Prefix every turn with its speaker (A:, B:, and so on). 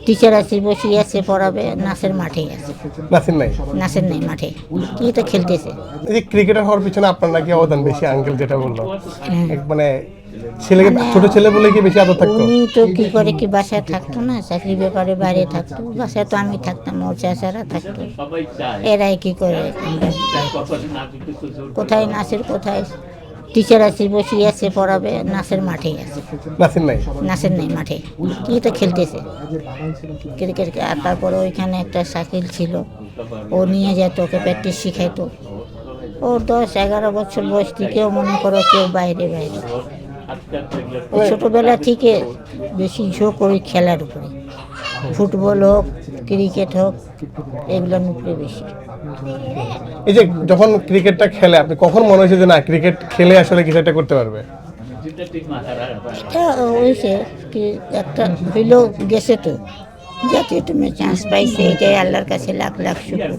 A: Teacher আছে, বসে আছে, পড়াবে, নাচের মাঠে আছে।
B: নাসির নাই।
A: নাচের নেই মাঠে, কি তো খেলতেছে।
B: এই যে ক্রিকেটার হওয়ার পিছনে আপনার নাকি অবদান বেশি, আঙ্কেল যেটা বললো,
A: হ্যাঁ।
B: মানে ছেলেকে, ছোট ছেলে বলে কি বেশি আদর থাকতো?
A: উনি তো কি করে, কি বাসায় থাকতো না, চাকরি ব্যাপারে বাইরে থাকতো, বাসায় তো আমি থাকতাম, ওর চাচারা থাকতো, এরাই কি করে। কোথায় নাচের, কোথায় টিচার আছে, বসে আছে, পড়াবে, নাচের মাঠে আছে।
B: নাসির নাই।
A: নাচের নেই মাঠে, কি তো খেলতেছে ক্রিকেট। আর তারপরে ওইখানে একটা সাইকেল ছিল, ও নিয়ে যেত, ওকে প্র্যাকটিস শিখাইতো। ওর 10-11 বছর বয়স থেকেও মনে করো কেউ বাইরে বাইরে। ছোটবেলা থেকে বেশি ঝোঁক ওই খেলার উপরে, ফুটবল হোক, ক্রিকেট হোক, এগুলোর উপরে বেশি।
B: এই যে যখন ক্রিকেটটা খেলে, আপনি কখন মনে হয়েছে যে না, ক্রিকেট খেলে আসলে কিছু একটা করতে পারবে?
A: এটা হয়েছে কি, একটা হইলেও গেছে তো, জাতীয় টিমে চান্স পাইছে, এটাই আল্লাহর কাছে লাখ লাখ শুকর।